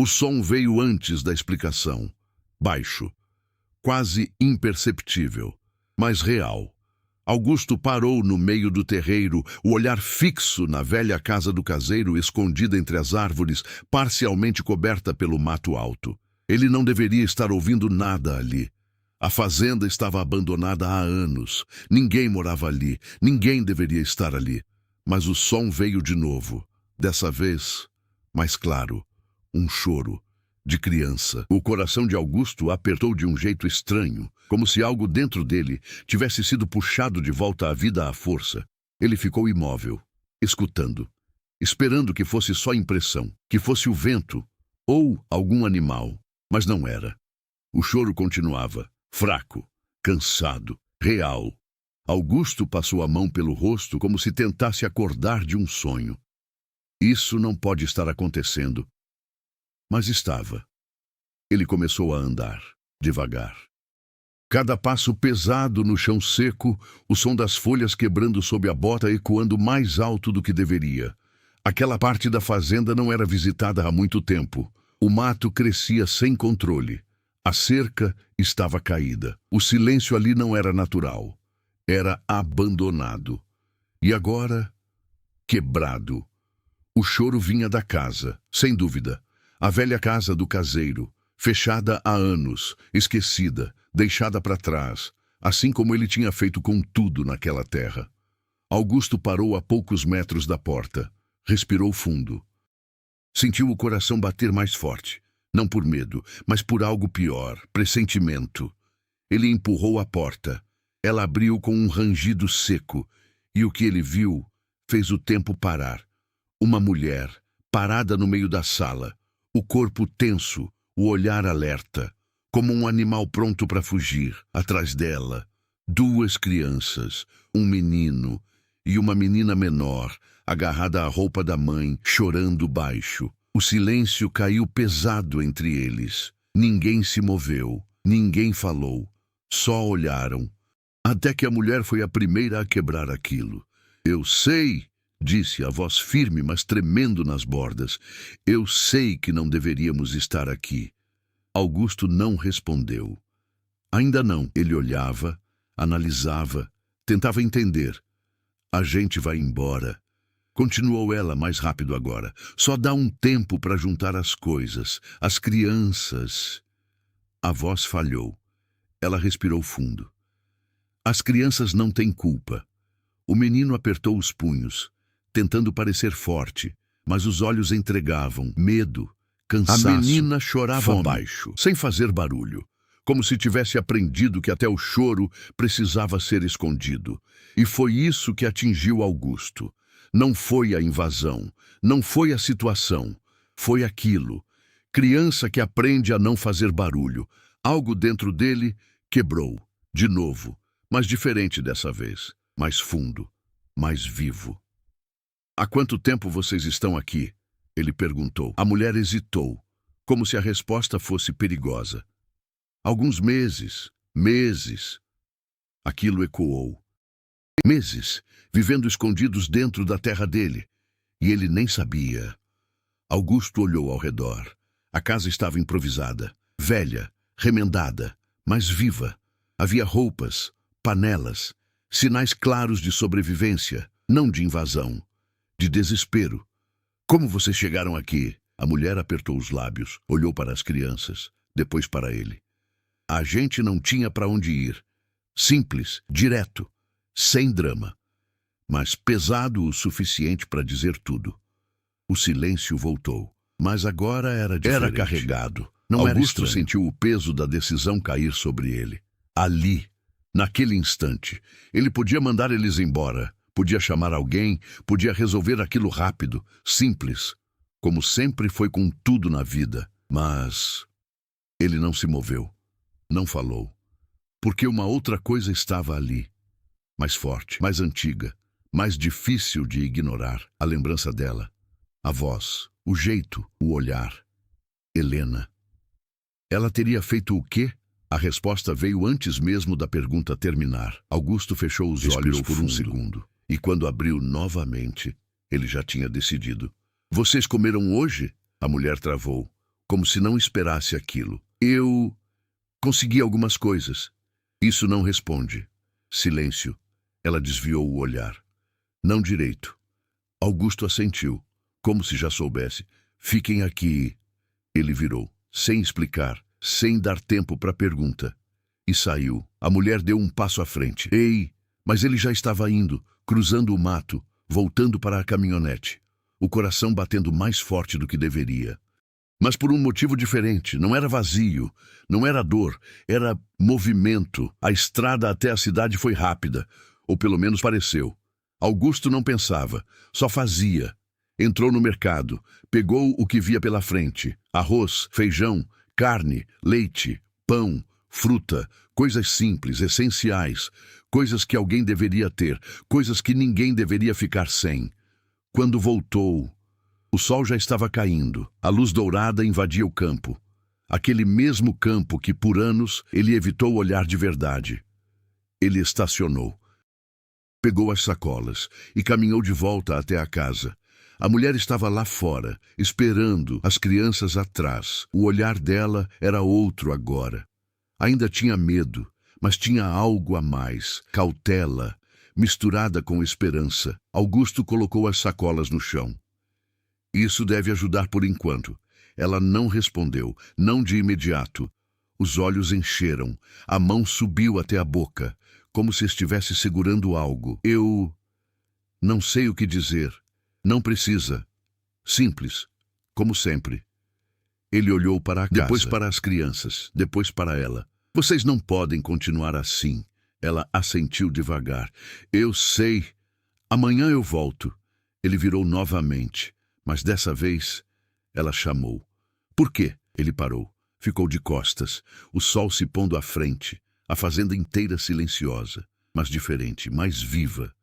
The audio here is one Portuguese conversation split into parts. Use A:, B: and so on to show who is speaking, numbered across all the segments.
A: O som veio antes da explicação. Baixo, quase imperceptível, mas real. Augusto parou no meio do terreiro, o olhar fixo na velha casa do caseiro escondida entre as árvores, parcialmente coberta pelo mato alto. Ele não deveria estar ouvindo nada ali. A fazenda estava abandonada há anos. Ninguém morava ali, ninguém deveria estar ali. Mas o som veio de novo, dessa vez, mais claro, um choro de criança. O coração de Augusto apertou de um jeito estranho, como se algo dentro dele tivesse sido puxado de volta à vida à força. Ele ficou imóvel, escutando, esperando que fosse só impressão, que fosse o vento ou algum animal, mas não era. O choro continuava, fraco, cansado, real. Augusto passou a mão pelo rosto como se tentasse acordar de um sonho. Isso não pode estar acontecendo. Mas estava. Ele começou a andar, devagar. Cada passo pesado no chão seco, o som das folhas quebrando sob a bota ecoando mais alto do que deveria. Aquela parte da fazenda não era visitada há muito tempo. O mato crescia sem controle. A cerca estava caída. O silêncio ali não era natural. Era abandonado. E agora, quebrado. O choro vinha da casa, sem dúvida. A velha casa do caseiro, fechada há anos, esquecida, deixada para trás, assim como ele tinha feito com tudo naquela terra. Augusto parou a poucos metros da porta, respirou fundo. Sentiu o coração bater mais forte, não por medo, mas por algo pior, pressentimento. Ele empurrou a porta. Ela abriu com um rangido seco, e o que ele viu fez o tempo parar. Uma mulher, parada no meio da sala, o corpo tenso, o olhar alerta, como um animal pronto para fugir. Atrás dela, duas crianças, um menino e uma menina menor, agarrada à roupa da mãe, chorando baixo. O silêncio caiu pesado entre eles. Ninguém se moveu, ninguém falou, só olharam. Até que a mulher foi a primeira a quebrar aquilo. Eu sei, disse a voz firme, mas tremendo nas bordas. Eu sei que não deveríamos estar aqui. Augusto não respondeu. Ainda não. Ele olhava, analisava, tentava entender. A gente vai embora. Continuou ela mais rápido agora. Só dá um tempo para juntar as coisas. As crianças. A voz falhou. Ela respirou fundo. As crianças não têm culpa. O menino apertou os punhos, tentando parecer forte, mas os olhos entregavam medo, cansaço. A menina chorava baixo, sem fazer barulho, como se tivesse aprendido que até o choro precisava ser escondido. E foi isso que atingiu Augusto. Não foi a invasão, não foi a situação, foi aquilo. Criança que aprende a não fazer barulho. Algo dentro dele quebrou, de novo, mas diferente dessa vez, mais fundo, mais vivo. Há quanto tempo vocês estão aqui? Ele perguntou. A mulher hesitou, como se a resposta fosse perigosa. Alguns meses, meses. Aquilo ecoou. Meses, vivendo escondidos dentro da terra dele. E ele nem sabia. Augusto olhou ao redor. A casa estava improvisada, velha, remendada, mas viva. Havia roupas, panelas, sinais claros de sobrevivência, não de invasão, de desespero. Como vocês chegaram aqui? A mulher apertou os lábios, olhou para as crianças, depois para ele. A gente não tinha para onde ir. Simples, direto, sem drama, mas pesado o suficiente para dizer tudo. O silêncio voltou, mas agora era diferente. Era carregado. Não Augusto sentiu o peso da decisão cair sobre ele. Ali, naquele instante, ele podia mandar eles embora, podia chamar alguém, podia resolver aquilo rápido, simples, como sempre foi com tudo na vida. Mas ele não se moveu, não falou, porque uma outra coisa estava ali, mais forte, mais antiga, mais difícil de ignorar. A lembrança dela, a voz, o jeito, o olhar. Helena. Ela teria feito o quê? A resposta veio antes mesmo da pergunta terminar. Augusto fechou os olhos por um segundo, e quando abriu novamente, ele já tinha decidido. Vocês comeram hoje? A mulher travou. como se não esperasse aquilo. Eu consegui algumas coisas. Isso não responde. Silêncio. Ela desviou o olhar. Não direito. Augusto assentiu, como se já soubesse. Fiquem aqui. Ele virou, sem explicar, sem dar tempo para pergunta. E saiu. A mulher deu um passo à frente. Ei! Mas ele já estava indo, cruzando o mato, voltando para a caminhonete. O coração batendo mais forte do que deveria. Mas por um motivo diferente. Não era vazio, não era dor, era movimento. A estrada até a cidade foi rápida, ou pelo menos pareceu. Augusto não pensava, só fazia. Entrou no mercado, pegou o que via pela frente. Arroz, feijão, carne, leite, pão, fruta, coisas simples, essenciais, coisas que alguém deveria ter, coisas que ninguém deveria ficar sem. Quando voltou, o sol já estava caindo. A luz dourada invadia o campo. Aquele mesmo campo que, por anos, ele evitou olhar de verdade. Ele estacionou. Pegou as sacolas e caminhou de volta até a casa. A mulher estava lá fora, esperando, as crianças atrás. O olhar dela era outro agora. Ainda tinha medo, mas tinha algo a mais, cautela, misturada com esperança. Augusto colocou as sacolas no chão. Isso deve ajudar por enquanto. Ela não respondeu, não de imediato. Os olhos encheram, a mão subiu até a boca, como se estivesse segurando algo. Eu não sei o que dizer. Não precisa. Simples, como sempre. Ele olhou para a casa, depois para as crianças, depois para ela. Vocês não podem continuar assim. Ela assentiu devagar. Eu sei. Amanhã eu volto. Ele virou novamente, mas dessa vez ela chamou. Por quê? Ele parou. Ficou de costas, o sol se pondo à frente, a fazenda inteira silenciosa, mas diferente, mais viva.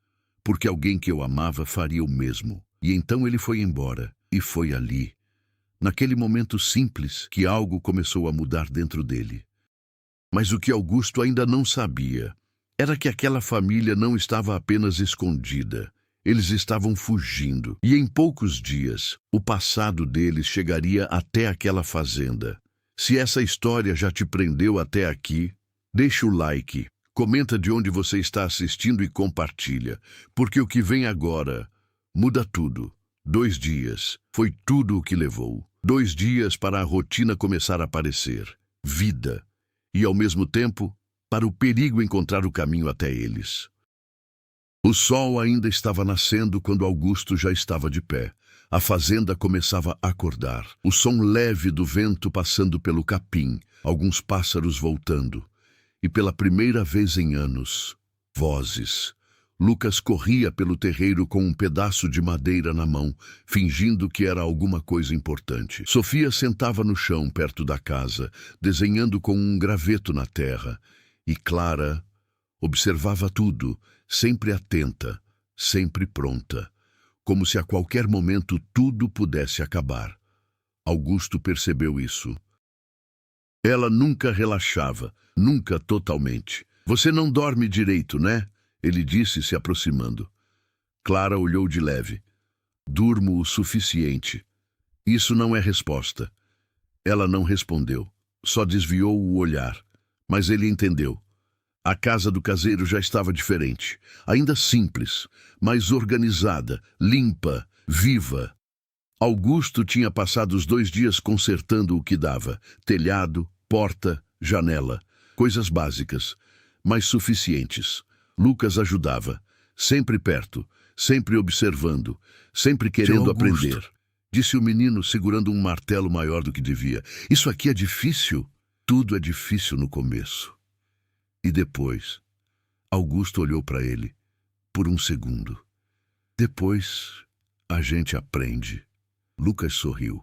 A: Porque alguém que eu amava faria o mesmo. E então ele foi embora, e foi ali, naquele momento simples, que algo começou a mudar dentro dele. Mas o que Augusto ainda não sabia era que aquela família não estava apenas escondida. Eles estavam fugindo. E em poucos dias, o passado deles chegaria até aquela fazenda. Se essa história já te prendeu até aqui, deixa o like, comenta de onde você está assistindo e compartilha. Porque o que vem agora muda tudo. 2 dias. Foi tudo o que levou. 2 dias para a rotina começar a aparecer. Vida. E, ao mesmo tempo, para o perigo encontrar o caminho até eles. O sol ainda estava nascendo quando Augusto já estava de pé. A fazenda começava a acordar. O som leve do vento passando pelo capim, alguns pássaros voltando. E pela primeira vez em anos, vozes. Lucas corria pelo terreiro com um pedaço de madeira na mão, fingindo que era alguma coisa importante. Sofia sentava no chão perto da casa, desenhando com um graveto na terra. E Clara observava tudo, sempre atenta, sempre pronta, como se a qualquer momento tudo pudesse acabar. Augusto percebeu isso. Ela nunca relaxava, nunca totalmente. Você não dorme direito, né? Ele disse, se aproximando. Clara olhou de leve. Durmo o suficiente. Isso não é resposta. Ela não respondeu, só desviou o olhar. Mas ele entendeu. A casa do caseiro já estava diferente. Ainda simples, mas organizada, limpa, viva. Augusto tinha passado os 2 dias consertando o que dava. Telhado, porta, janela. Coisas básicas, mas suficientes. Lucas ajudava, sempre perto, sempre observando, sempre querendo aprender. Disse o menino, segurando um martelo maior do que devia. Isso aqui é difícil? Tudo é difícil no começo. E depois, Augusto olhou para ele, por um segundo. Depois, a gente aprende. Lucas sorriu,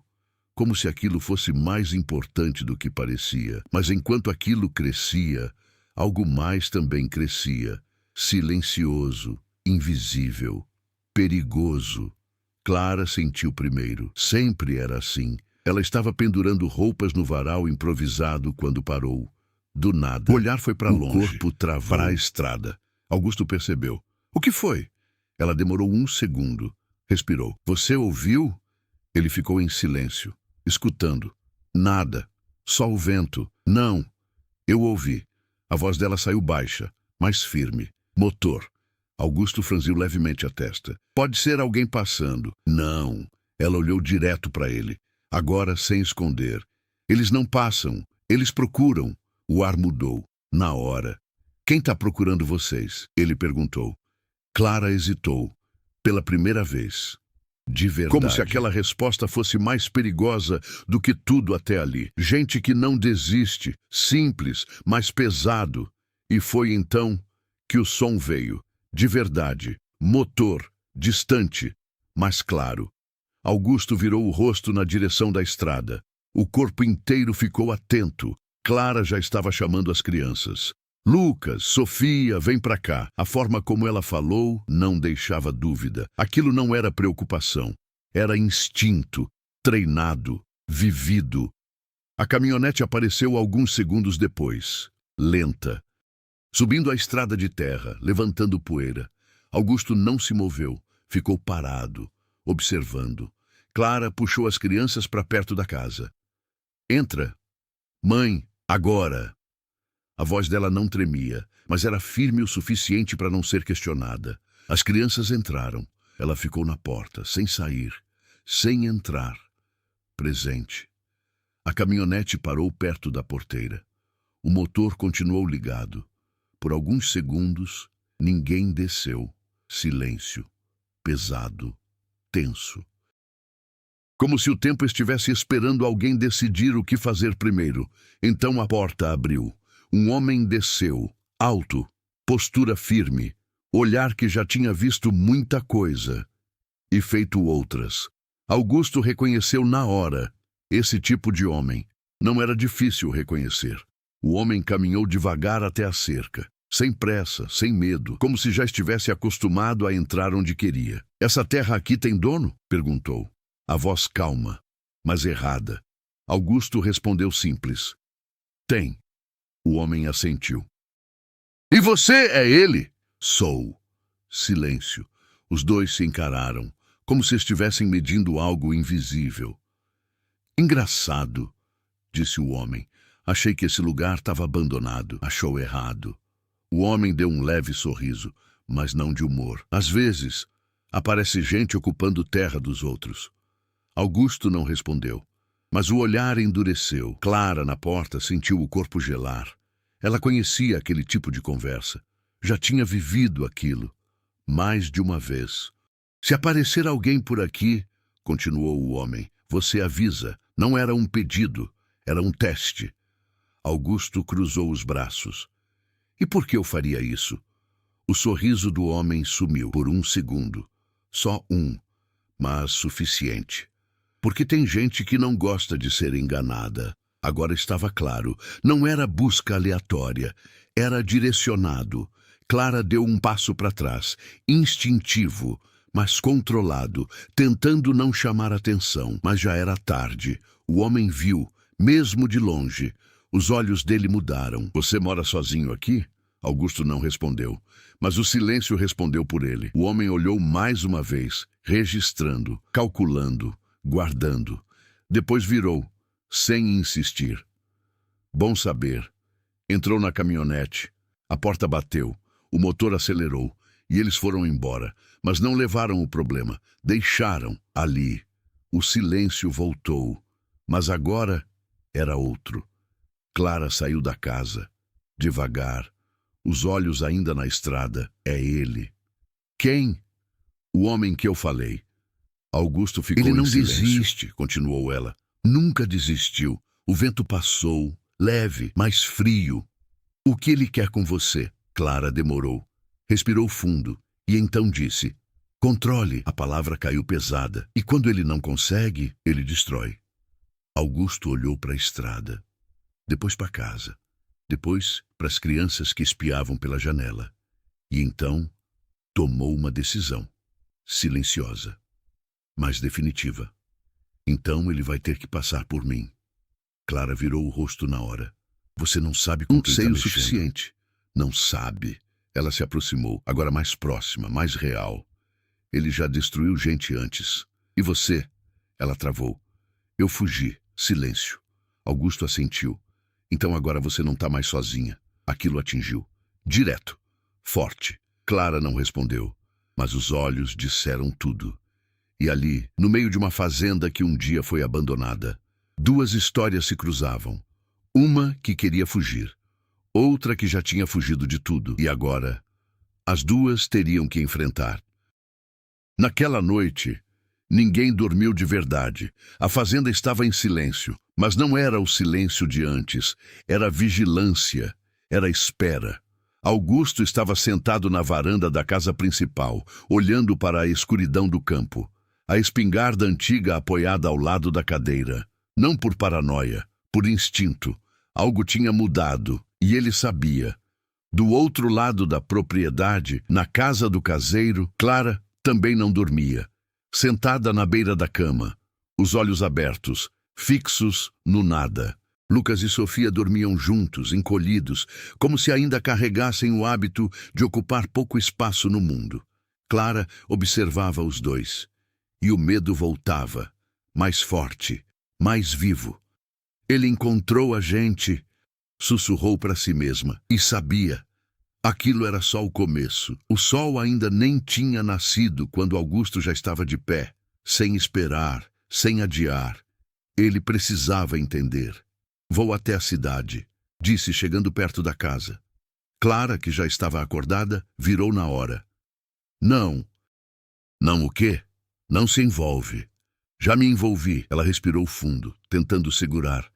A: como se aquilo fosse mais importante do que parecia. Mas enquanto aquilo crescia, algo mais também crescia. Silencioso, invisível, perigoso. Clara sentiu primeiro. Sempre era assim. Ela estava pendurando roupas no varal improvisado quando parou. Do nada, o olhar foi para longe. O corpo travou. Para a estrada. Augusto percebeu. O que foi? Ela demorou 1 segundo. Respirou. Você ouviu? Ele ficou em silêncio, escutando. Nada. Só o vento. Não. Eu ouvi. A voz dela saiu baixa, mais firme. Motor. Augusto franziu levemente a testa. Pode ser alguém passando. Não. Ela olhou direto para ele. Agora sem esconder. Eles não passam. Eles procuram. O ar mudou. Na hora. Quem está procurando vocês? Ele perguntou. Clara hesitou. Pela primeira vez. De verdade. Como se aquela resposta fosse mais perigosa do que tudo até ali. Gente que não desiste. Simples, mas pesado. E foi então que o som veio. De verdade. Motor. Distante. Mas claro. Augusto virou o rosto na direção da estrada. O corpo inteiro ficou atento. Clara já estava chamando as crianças. Lucas, Sofia, vem pra cá. A forma como ela falou não deixava dúvida. Aquilo não era preocupação. Era instinto, treinado, vivido. A caminhonete apareceu alguns segundos depois, lenta. Subindo a estrada de terra, levantando poeira. Augusto não se moveu, ficou parado, observando. Clara puxou as crianças para perto da casa. Entra. Mãe, agora. A voz dela não tremia, mas era firme o suficiente para não ser questionada. As crianças entraram. Ela ficou na porta, sem sair, sem entrar. Presente. A caminhonete parou perto da porteira. O motor continuou ligado. Por alguns segundos, ninguém desceu. Silêncio. Pesado. Tenso. Como se o tempo estivesse esperando alguém decidir o que fazer primeiro. Então a porta abriu. Um homem desceu, alto, postura firme, olhar que já tinha visto muita coisa e feito outras. Augusto reconheceu na hora esse tipo de homem. Não era difícil reconhecer. O homem caminhou devagar até a cerca, sem pressa, sem medo, como se já estivesse acostumado a entrar onde queria. Essa terra aqui tem dono? Perguntou. A voz calma, mas errada. Augusto respondeu simples. Tem. O homem assentiu. E você é ele? Sou. Silêncio. Os dois se encararam, como se estivessem medindo algo invisível. Engraçado, disse o homem. Achei que esse lugar estava abandonado. Achou errado. O homem deu um leve sorriso, mas não de humor. Às vezes, aparece gente ocupando terra dos outros. Augusto não respondeu. Mas o olhar endureceu. Clara, na porta, sentiu o corpo gelar. Ela conhecia aquele tipo de conversa. Já tinha vivido aquilo. Mais de uma vez. Se aparecer alguém por aqui, continuou o homem, você avisa. Não era um pedido, era um teste. Augusto cruzou os braços. E por que eu faria isso? O sorriso do homem sumiu por um segundo. Só um, mas suficiente. Porque tem gente que não gosta de ser enganada. Agora estava claro, não era busca aleatória, era direcionado. Clara deu um passo para trás, instintivo, mas controlado, tentando não chamar atenção. Mas já era tarde. O homem viu, mesmo de longe. Os olhos dele mudaram. Você mora sozinho aqui? Augusto não respondeu, mas o silêncio respondeu por ele. O homem olhou mais uma vez, registrando, calculando, guardando. Depois virou, sem insistir. Bom saber. Entrou na caminhonete. A porta bateu. O motor acelerou. E eles foram embora. Mas não levaram o problema. Deixaram ali. O silêncio voltou. Mas agora era outro. Clara saiu da casa. Devagar. Os olhos ainda na estrada. É ele. Quem? O homem que eu falei. Augusto ficou em silêncio. Ele não desiste, continuou ela. Nunca desistiu. O vento passou, leve, mas frio. O que ele quer com você? Clara demorou. Respirou fundo e então disse: controle. A palavra caiu pesada. E quando ele não consegue, ele destrói. Augusto olhou para a estrada. Depois para casa. Depois para as crianças que espiavam pela janela. E então tomou uma decisão. Silenciosa, mas definitiva. Então ele vai ter que passar por mim. Clara virou o rosto na hora. Você não sabe com quem tá mexendo. Não sei o suficiente. Não sabe. Ela se aproximou, agora mais próxima, mais real. Ele já destruiu gente antes. E você? Ela travou. Eu fugi. Silêncio. Augusto assentiu. Então agora você não está mais sozinha. Aquilo atingiu. Direto. Forte. Clara não respondeu, mas os olhos disseram tudo. E ali, no meio de uma fazenda que um dia foi abandonada, duas histórias se cruzavam. Uma que queria fugir, outra que já tinha fugido de tudo. E agora, as duas teriam que enfrentar. Naquela noite, ninguém dormiu de verdade. A fazenda estava em silêncio, mas não era o silêncio de antes. Era vigilância, era espera. Augusto estava sentado na varanda da casa principal, olhando para a escuridão do campo. A espingarda antiga apoiada ao lado da cadeira. Não por paranoia, por instinto. Algo tinha mudado, e ele sabia. Do outro lado da propriedade, na casa do caseiro, Clara também não dormia. Sentada na beira da cama, os olhos abertos, fixos no nada. Lucas e Sofia dormiam juntos, encolhidos, como se ainda carregassem o hábito de ocupar pouco espaço no mundo. Clara observava os dois. E o medo voltava, mais forte, mais vivo. Ele encontrou a gente, sussurrou para si mesma, e sabia. Aquilo era só o começo. O sol ainda nem tinha nascido quando Augusto já estava de pé, sem esperar, sem adiar. Ele precisava entender. Vou até a cidade, disse chegando perto da casa. Clara, que já estava acordada, virou na hora. Não. Não o quê? Não se envolve. Já me envolvi. Ela respirou fundo, tentando segurar.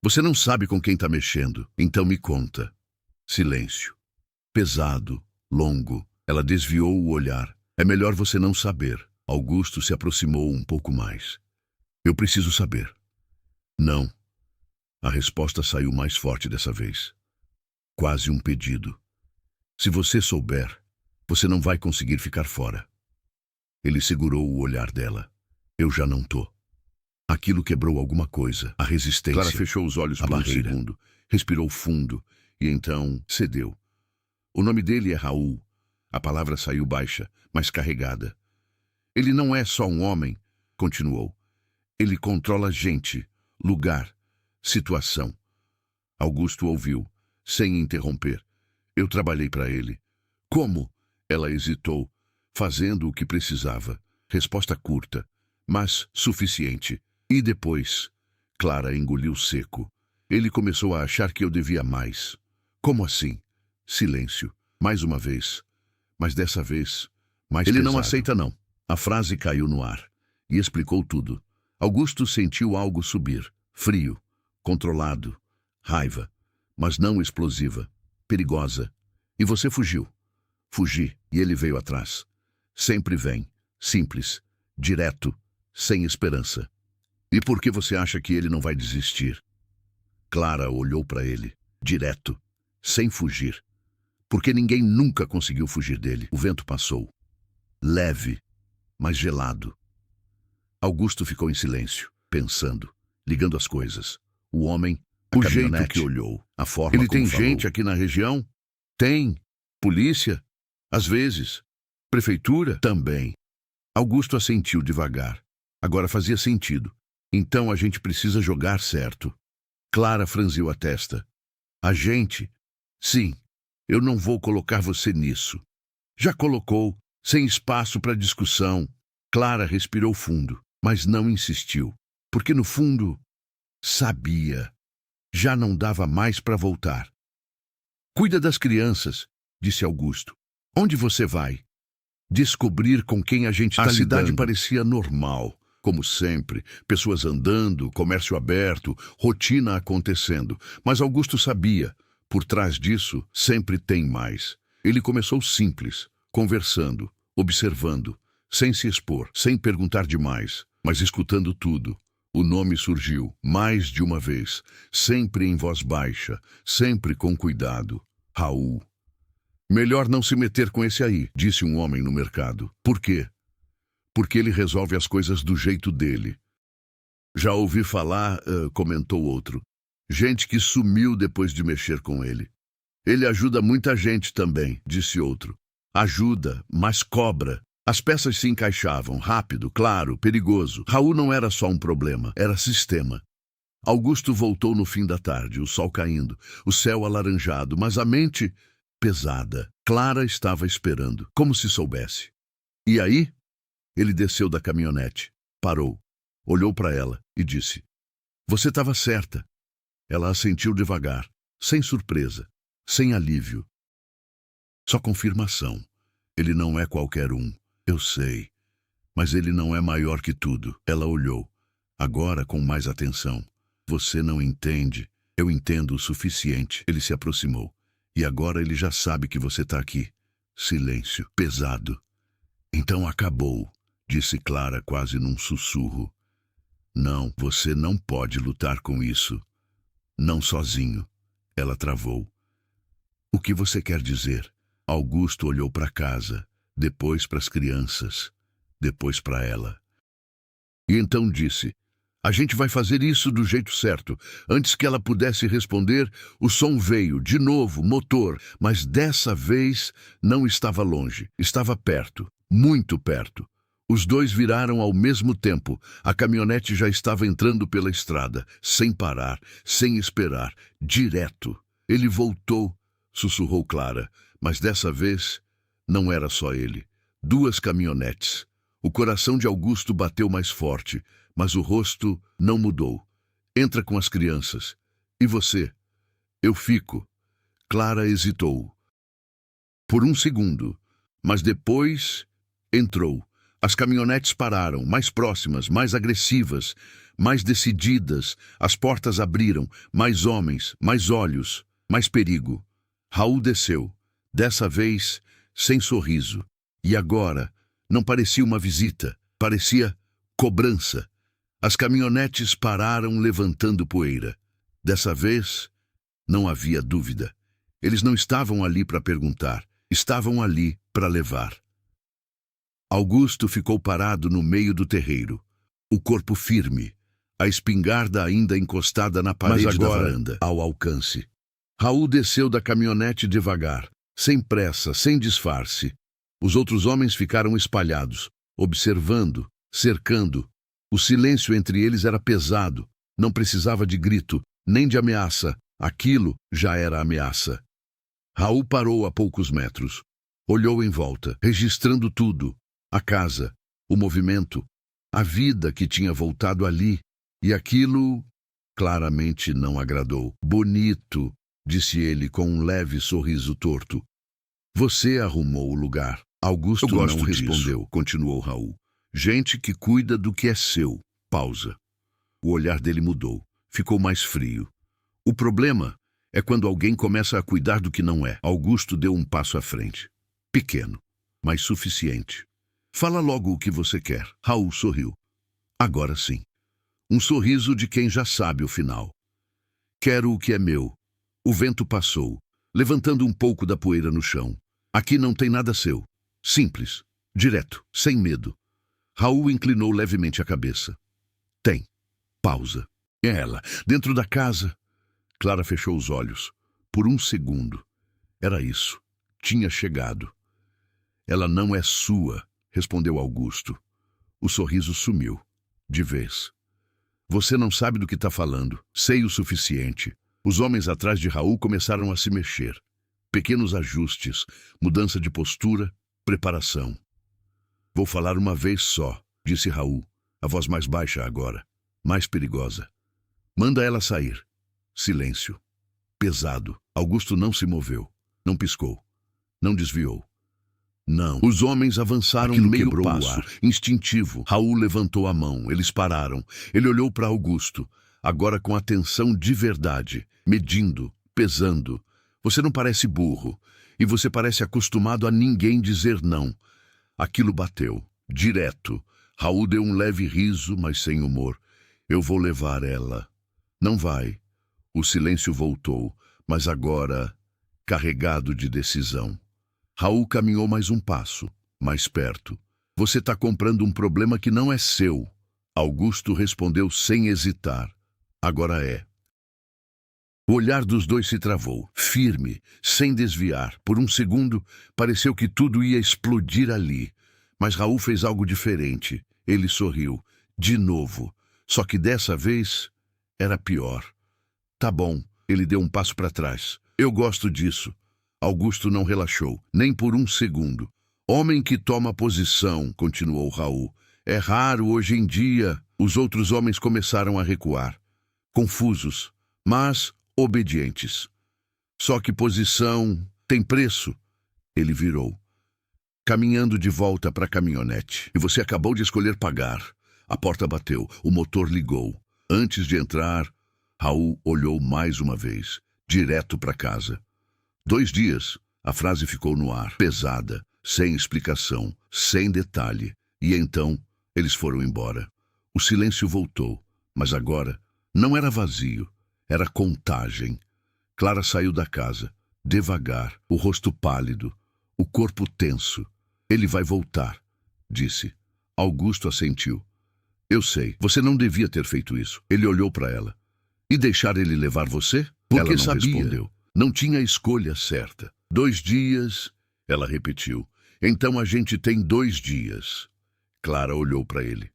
A: Você não sabe com quem está mexendo, então me conta. Silêncio. Pesado, longo. Ela desviou o olhar. É melhor você não saber. Augusto se aproximou um pouco mais. Eu preciso saber. Não. A resposta saiu mais forte dessa vez. Quase um pedido. Se você souber, você não vai conseguir ficar fora. Ele segurou o olhar dela. Eu já não tô. Aquilo quebrou alguma coisa. A resistência. Clara fechou os olhos por um segundo, respirou fundo e então cedeu. O nome dele é Raul. A palavra saiu baixa, mas carregada. Ele não é só um homem, continuou. Ele controla gente, lugar, situação. Augusto ouviu, sem interromper. Eu trabalhei para ele. Como? Ela hesitou, fazendo o que precisava. Resposta curta, mas suficiente. E depois? Clara engoliu seco. Ele começou a achar que eu devia mais. Como assim? Silêncio. Mais uma vez. Mas dessa vez, mais pesado. Ele não aceita não. A frase caiu no ar. E explicou tudo. Augusto sentiu algo subir. Frio. Controlado. Raiva. Mas não explosiva. Perigosa. E você fugiu. Fugi. E ele veio atrás. Sempre vem. Simples. Direto. Sem esperança. E por que você acha que ele não vai desistir? Clara olhou para ele. Direto. Sem fugir. Porque ninguém nunca conseguiu fugir dele. O vento passou. Leve, mas gelado. Augusto ficou em silêncio, pensando, ligando as coisas. O homem, o jeito que olhou, a forma como falou. Ele tem gente aqui na região? Tem. Polícia? Às vezes. Prefeitura? Também. Augusto assentiu devagar. Agora fazia sentido. Então a gente precisa jogar certo. Clara franziu a testa. A gente? Sim. Eu não vou colocar você nisso. Já colocou, sem espaço para discussão. Clara respirou fundo, mas não insistiu. Porque no fundo, sabia. Já não dava mais para voltar. Cuida das crianças, disse Augusto. Onde você vai? Descobrir com quem a gente está lidando. A cidade parecia normal, como sempre. Pessoas andando, comércio aberto, rotina acontecendo. Mas Augusto sabia, por trás disso, sempre tem mais. Ele começou simples, conversando, observando, sem se expor, sem perguntar demais, mas escutando tudo. O nome surgiu, mais de uma vez, sempre em voz baixa, sempre com cuidado. Raul. Melhor não se meter com esse aí, disse um homem no mercado. Por quê? Porque ele resolve as coisas do jeito dele. Já ouvi falar, comentou outro. Gente que sumiu depois de mexer com ele. Ele ajuda muita gente também, disse outro. Ajuda, mas cobra. As peças se encaixavam, rápido, claro, perigoso. Raul não era só um problema, era sistema. Augusto voltou no fim da tarde, o sol caindo, o céu alaranjado, mas a mente pesada. Clara estava esperando, como se soubesse. E aí? Ele desceu da caminhonete, parou, olhou para ela e disse: "Você estava certa." Ela assentiu devagar, sem surpresa, sem alívio. Só confirmação. Ele não é qualquer um, eu sei. Mas ele não é maior que tudo. Ela olhou, agora com mais atenção. Você não entende. Eu entendo o suficiente. Ele se aproximou. E agora ele já sabe que você está aqui. Silêncio, pesado. Então acabou, disse Clara quase num sussurro. Não, você não pode lutar com isso. Não sozinho. Ela travou. O que você quer dizer? Augusto olhou para casa, depois para as crianças, depois para ela. E então disse: "A gente vai fazer isso do jeito certo." Antes que ela pudesse responder, o som veio, de novo, motor, mas dessa vez não estava longe, estava perto, muito perto. Os dois viraram ao mesmo tempo. A caminhonete já estava entrando pela estrada, sem parar, sem esperar, direto. Ele voltou, sussurrou Clara, mas dessa vez não era só ele. 2 caminhonetes. O coração de Augusto bateu mais forte, mas o rosto não mudou. "Entra com as crianças. E você?" "Eu fico." Clara hesitou. Por um segundo, mas depois entrou. As caminhonetes pararam, mais próximas, mais agressivas, mais decididas. As portas abriram, mais homens, mais olhos, mais perigo. Raul desceu, dessa vez sem sorriso. E agora não parecia uma visita, parecia cobrança. As caminhonetes pararam levantando poeira. Dessa vez, não havia dúvida. Eles não estavam ali para perguntar, estavam ali para levar. Augusto ficou parado no meio do terreiro, o corpo firme, a espingarda ainda encostada na parede da varanda, ao alcance. Raul desceu da caminhonete devagar, sem pressa, sem disfarce. Os outros homens ficaram espalhados, observando, cercando. O silêncio entre eles era pesado, não precisava de grito, nem de ameaça. Aquilo já era ameaça. Raul parou a poucos metros. Olhou em volta, registrando tudo. A casa, o movimento, a vida que tinha voltado ali. E aquilo claramente não agradou. "Bonito", disse ele com um leve sorriso torto. "Você arrumou o lugar." Augusto não respondeu, continuou Raul. "Gente que cuida do que é seu." Pausa. O olhar dele mudou, ficou mais frio. "O problema é quando alguém começa a cuidar do que não é." Augusto deu um passo à frente. Pequeno, mas suficiente. "Fala logo o que você quer." Raul sorriu. Agora sim. Um sorriso de quem já sabe o final. "Quero o que é meu." O vento passou, levantando um pouco da poeira no chão. "Aqui não tem nada seu." Simples, direto, sem medo. Raul inclinou levemente a cabeça. "Tem." Pausa. Ela, dentro da casa. Clara fechou os olhos. Por um segundo. Era isso. Tinha chegado. "Ela não é sua", respondeu Augusto. O sorriso sumiu, de vez. "Você não sabe do que está falando." "Sei o suficiente." Os homens atrás de Raul começaram a se mexer. Pequenos ajustes, mudança de postura, preparação. "Vou falar uma vez só", disse Raul, a voz mais baixa agora, mais perigosa. "Manda ela sair." Silêncio. Pesado. Augusto não se moveu, não piscou, não desviou. Não. Os homens avançaram meio passo, instintivo. Raul levantou a mão, eles pararam. Ele olhou para Augusto, agora com atenção de verdade, medindo, pesando. "Você não parece burro, e você parece acostumado a ninguém dizer não." Aquilo bateu, direto. Raul deu um leve riso, mas sem humor. "Eu vou levar ela." "Não vai." O silêncio voltou, mas agora carregado de decisão. Raul caminhou mais um passo, mais perto. "Você está comprando um problema que não é seu." Augusto respondeu sem hesitar. "Agora é." O olhar dos dois se travou, firme, sem desviar. Por um segundo, pareceu que tudo ia explodir ali. Mas Raul fez algo diferente. Ele sorriu, de novo. Só que dessa vez, era pior. Tá bom, ele deu um passo para trás. Eu gosto disso. Augusto não relaxou, nem por um segundo. Homem que toma posição, continuou Raul. É raro hoje em dia. Os outros homens começaram a recuar, confusos, mas obedientes. Só que posição tem preço. Ele virou, caminhando de volta para a caminhonete. E você acabou de escolher pagar. A porta bateu, o motor ligou. Antes de entrar, Raul olhou mais uma vez, direto para casa. 2 dias, a frase ficou no ar, pesada, sem explicação, sem detalhe. E então, eles foram embora. O silêncio voltou, mas agora não era vazio, era contagem. Clara saiu da casa, devagar, o rosto pálido, o corpo tenso. Ele vai voltar, disse. Augusto assentiu. Eu sei, você não devia ter feito isso. Ele olhou para ela. E deixar ele levar você? Porque ela não sabia. Respondeu. Não tinha a escolha certa. 2 dias, ela repetiu. Então a gente tem 2 dias. Clara olhou para ele.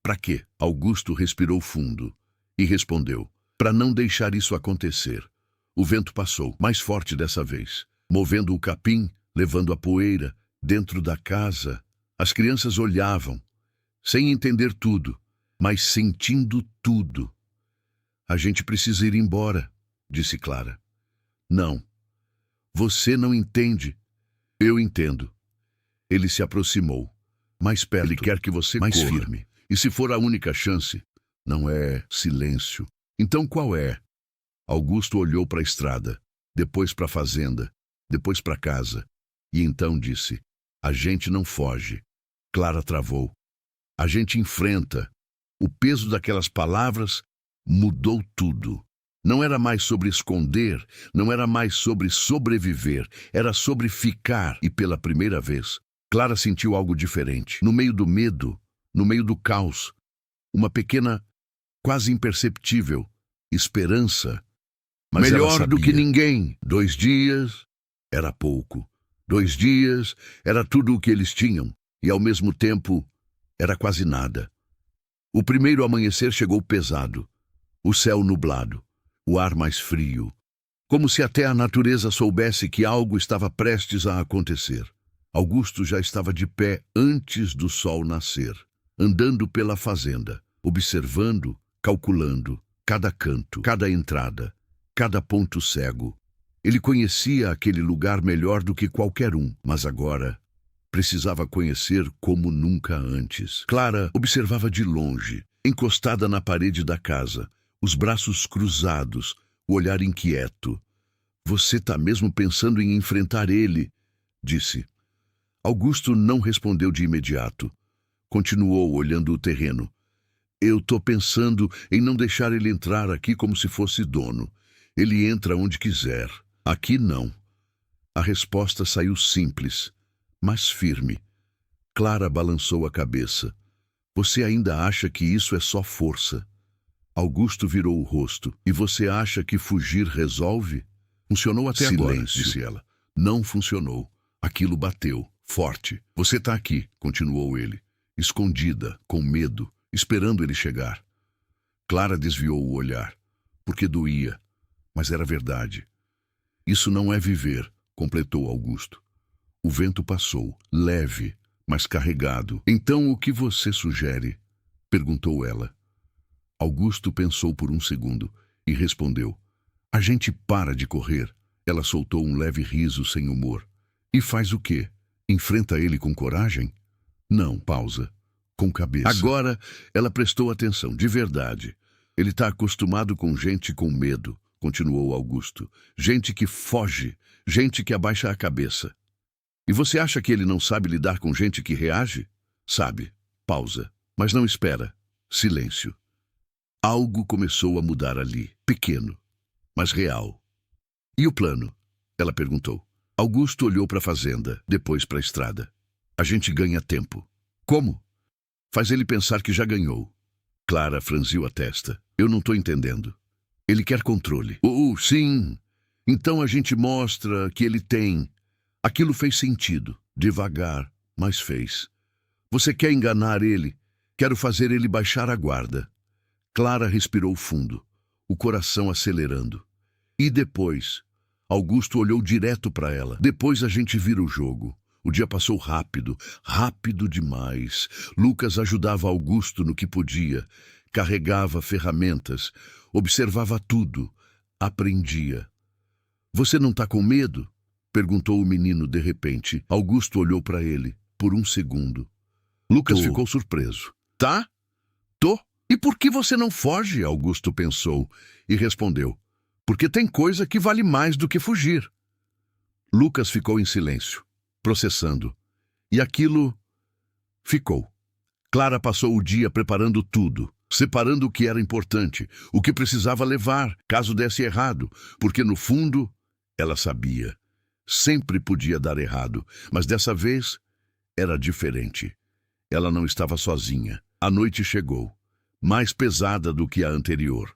A: Para quê? Augusto respirou fundo e respondeu. Para não deixar isso acontecer. O vento passou, mais forte dessa vez, movendo o capim, levando a poeira dentro da casa. As crianças olhavam, sem entender tudo, mas sentindo tudo. A gente precisa ir embora, disse Clara. Não. Você não entende. Eu entendo. Ele se aproximou, mais perto. Ele quer que você mais corra. Firme. E se for a única chance, não é silêncio. Então qual é? Augusto olhou para a estrada, depois para a fazenda, depois para casa, e então disse, a gente não foge. Clara travou. A gente enfrenta. O peso daquelas palavras mudou tudo. Não era mais sobre esconder, não era mais sobre sobreviver, era sobre ficar. E pela primeira vez, Clara sentiu algo diferente. No meio do medo, no meio do caos, uma pequena, quase imperceptível, esperança. Mas melhor do que ninguém. 2 dias era pouco. 2 dias era tudo o que eles tinham. E ao mesmo tempo, era quase nada. O primeiro amanhecer chegou pesado. O céu nublado. O ar mais frio. Como se até a natureza soubesse que algo estava prestes a acontecer. Augusto já estava de pé antes do sol nascer, andando pela fazenda, observando, calculando, cada canto, cada entrada, cada ponto cego. Ele conhecia aquele lugar melhor do que qualquer um, mas agora precisava conhecer como nunca antes. Clara observava de longe, encostada na parede da casa, os braços cruzados, o olhar inquieto. Você está mesmo pensando em enfrentar ele? Disse. Augusto não respondeu de imediato. Continuou olhando o terreno. Eu tô pensando em não deixar ele entrar aqui como se fosse dono. Ele entra onde quiser. Aqui não. A resposta saiu simples, mas firme. Clara balançou a cabeça. Você ainda acha que isso é só força? Augusto virou o rosto. E você acha que fugir resolve? Funcionou até agora, disse ela. Não funcionou. Aquilo bateu, forte. Você está aqui, continuou ele, escondida, com medo, esperando ele chegar. Clara desviou o olhar, porque doía, mas era verdade. Isso não é viver, completou Augusto. O vento passou, leve, mas carregado. Então o que você sugere? Perguntou ela. Augusto pensou por um segundo e respondeu. A gente para de correr. Ela soltou um leve riso sem humor. E faz o quê? Enfrenta ele com coragem? Não, pausa. Com cabeça. Agora ela prestou atenção, de verdade. Ele está acostumado com gente com medo, continuou Augusto. Gente que foge, gente que abaixa a cabeça. E você acha que ele não sabe lidar com gente que reage? Sabe. Pausa. Mas não espera. Silêncio. Algo começou a mudar ali, pequeno, mas real. E o plano? Ela perguntou. Augusto olhou para a fazenda, depois para a estrada. A gente ganha tempo. Como? Faz ele pensar que já ganhou. Clara franziu a testa. Eu não estou entendendo. Ele quer controle. Sim. Então a gente mostra que ele tem. Aquilo fez sentido. Devagar, mas fez. Você quer enganar ele? Quero fazer ele baixar a guarda. Clara respirou fundo. o coração acelerando. E depois, Augusto olhou direto para ela. Depois a gente vira o jogo. O dia passou rápido, rápido demais. Lucas ajudava Augusto no que podia, carregava ferramentas, observava tudo, aprendia. Você não tá com medo? Perguntou o menino de repente. Augusto olhou para ele, por um segundo. Lucas ficou surpreso. Tá? Tô. E por que você não foge? Augusto pensou e respondeu. Porque tem coisa que vale mais do que fugir. Lucas ficou em silêncio, processando. E aquilo ficou. Clara passou o dia preparando tudo, separando o que era importante, o que precisava levar, caso desse errado, porque no fundo, ela sabia. Sempre podia dar errado, mas dessa vez era diferente. Ela não estava sozinha. A noite chegou, mais pesada do que a anterior.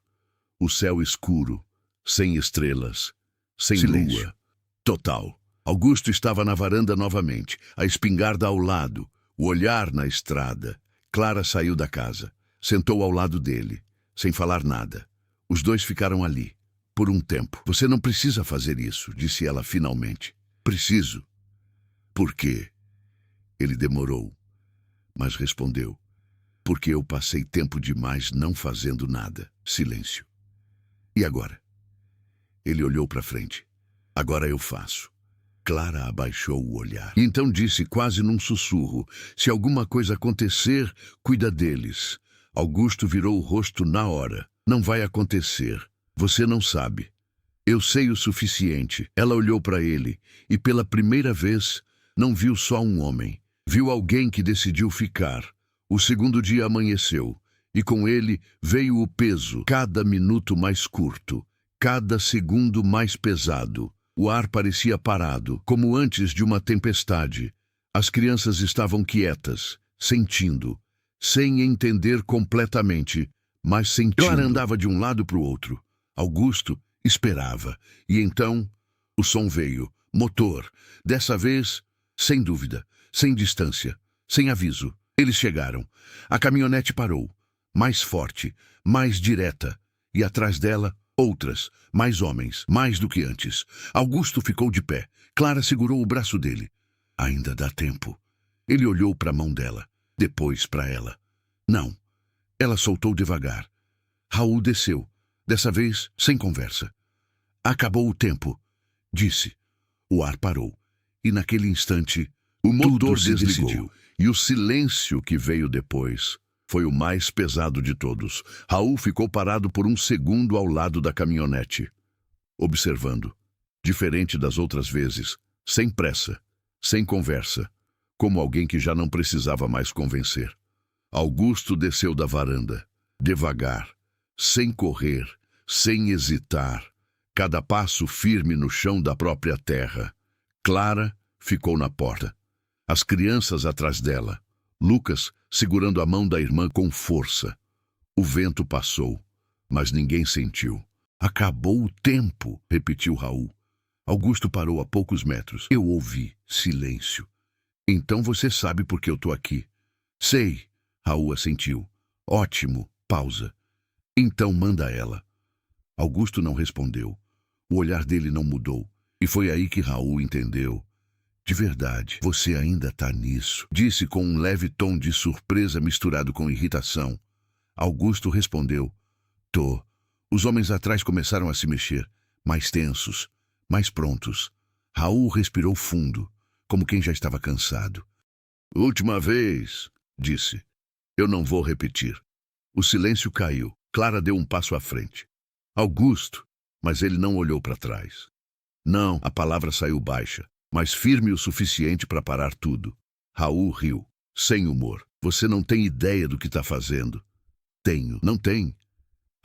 A: O céu escuro, sem estrelas, sem lua. Total. Augusto estava na varanda novamente, a espingarda ao lado, o olhar na estrada. Clara saiu da casa, sentou ao lado dele, sem falar nada. Os dois ficaram ali, por um tempo. Você não precisa fazer isso, disse ela finalmente. Preciso. Por quê? Ele demorou, mas respondeu. Porque eu passei tempo demais não fazendo nada. Silêncio. E agora? Ele olhou para frente. Agora eu faço. Clara abaixou o olhar. Então disse quase num sussurro, se alguma coisa acontecer, cuida deles. Augusto virou o rosto na hora. Não vai acontecer. Você não sabe. Eu sei o suficiente. Ela olhou para ele e pela primeira vez não viu só um homem. Viu alguém que decidiu ficar. O segundo dia amanheceu e com ele veio o peso, cada minuto mais curto. Cada segundo mais pesado. O ar parecia parado, como antes de uma tempestade. As crianças estavam quietas, sentindo, sem entender completamente, mas sentindo. Clara andava de um lado para o outro. Augusto esperava. E então, o som veio. Motor. Dessa vez, sem dúvida, sem distância, sem aviso. Eles chegaram. A caminhonete parou. Mais forte, mais direta. E atrás dela, outras, mais homens, mais do que antes. Augusto ficou de pé. Clara segurou o braço dele. Ainda dá tempo. Ele olhou para a mão dela, depois para ela. Não. Ela soltou devagar. Raul desceu, dessa vez sem conversa. Acabou o tempo, disse. O ar parou. E naquele instante, o motor se desligou. E o silêncio que veio depois foi o mais pesado de todos. Raul ficou parado por um segundo ao lado da caminhonete, observando, diferente das outras vezes, sem pressa, sem conversa, como alguém que já não precisava mais convencer. Augusto desceu da varanda, devagar, sem correr, sem hesitar, cada passo firme no chão da própria terra. Clara ficou na porta, as crianças atrás dela. Lucas segurando a mão da irmã com força. O vento passou, mas ninguém sentiu. Acabou o tempo, repetiu Raul. Augusto parou a poucos metros. Eu ouvi silêncio. Então você sabe por que eu tô aqui. Sei, Raul assentiu. Ótimo, pausa. Então manda ela. Augusto não respondeu. O olhar dele não mudou. E foi aí que Raul entendeu. De verdade, você ainda tá nisso, disse com um leve tom de surpresa misturado com irritação. Augusto respondeu. Tô. Os homens atrás começaram a se mexer, mais tensos, mais prontos. Raul respirou fundo, como quem já estava cansado. Última vez, disse. Eu não vou repetir. O silêncio caiu. Clara deu um passo à frente. Augusto, mas ele não olhou para trás. Não, a palavra saiu baixa, mas firme o suficiente para parar tudo. Raul riu, sem humor. Você não tem ideia do que está fazendo. Tenho. Não tem.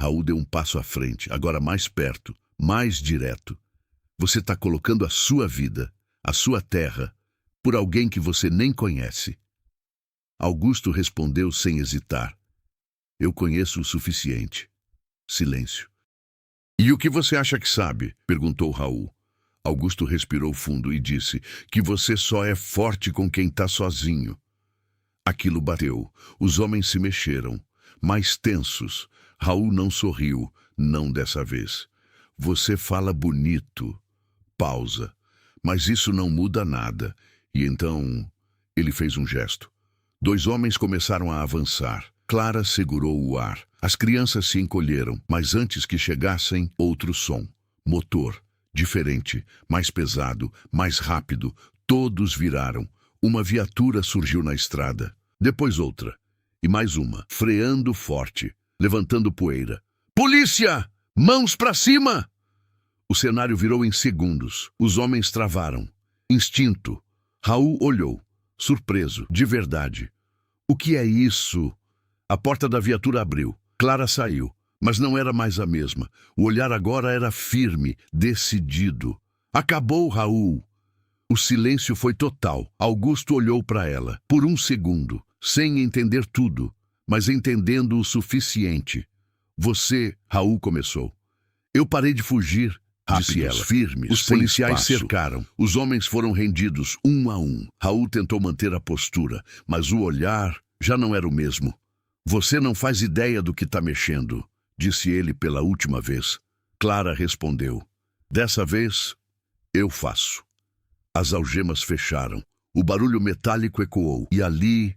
A: Raul deu um passo à frente, agora mais perto, mais direto. Você está colocando a sua vida, a sua terra, por alguém que você nem conhece. Augusto respondeu sem hesitar. Eu conheço o suficiente. Silêncio. E o que você acha que sabe? Perguntou Raul. Augusto respirou fundo e disse que você só é forte com quem está sozinho. Aquilo bateu. Os homens se mexeram, mais tensos. Raul não sorriu, Não dessa vez. Você fala bonito. Pausa. Mas isso não muda nada. E então, ele fez um gesto. 2 homens começaram a avançar. Clara segurou o ar. As crianças se encolheram, mas antes que chegassem, outro som. Motor. Diferente, mais pesado, mais rápido. Todos viraram. Uma viatura surgiu na estrada. Depois outra. E mais uma, freando forte, levantando poeira. Polícia! Mãos para cima! O cenário virou em segundos. Os homens travaram. Instinto. Raul olhou, surpreso, de verdade. O que é isso? A porta da viatura abriu. Clara saiu, mas não era mais a mesma. O olhar agora era firme, decidido. Acabou, Raul! O silêncio foi total. Augusto olhou para ela, por um segundo, sem entender tudo, mas entendendo o suficiente. Você, Raul começou. Eu parei de fugir, disse ela. Firmes, os policiais cercaram. Os homens foram rendidos, um a um. Raul tentou manter a postura, mas o olhar já não era o mesmo. Você não faz ideia do que está mexendo, disse ele pela última vez. Clara respondeu. Dessa vez, eu faço. As algemas fecharam. O barulho metálico ecoou. E ali,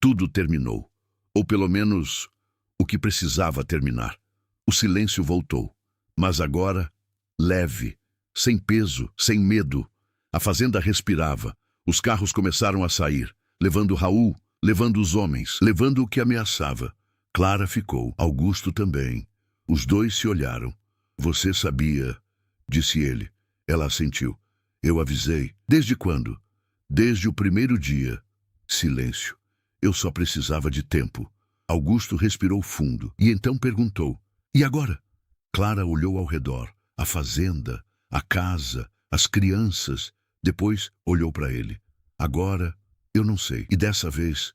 A: tudo terminou. Ou pelo menos, o que precisava terminar. O silêncio voltou. Mas agora, leve, sem peso, sem medo. A fazenda respirava. Os carros começaram a sair, levando Raul, levando os homens, levando o que ameaçava. Clara ficou, Augusto também. Os 2 se olharam. Você sabia, disse ele. Ela assentiu. Eu avisei. Desde quando? Desde o primeiro dia. Silêncio. Eu só precisava de tempo. Augusto respirou fundo e então perguntou. E agora? Clara olhou ao redor. A fazenda, a casa, as crianças. Depois olhou para ele. Agora, eu não sei. E dessa vez,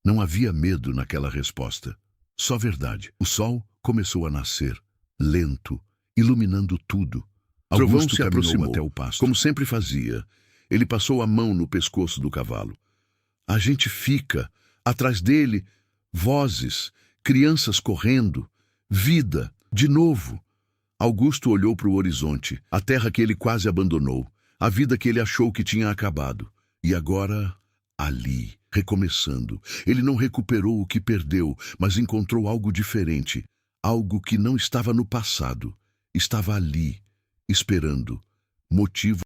A: não havia medo naquela resposta. Só verdade. O sol começou a nascer, lento, iluminando tudo. Augusto se aproximou até o pasto, como sempre fazia. Ele passou a mão no pescoço do cavalo. A gente fica, atrás dele, vozes, crianças correndo, vida, de novo. Augusto olhou para o horizonte, a terra que ele quase abandonou, a vida que ele achou que tinha acabado. E agora, ali, recomeçando. Ele não recuperou o que perdeu, mas encontrou algo diferente, algo que não estava no passado. Estava ali, esperando, motivo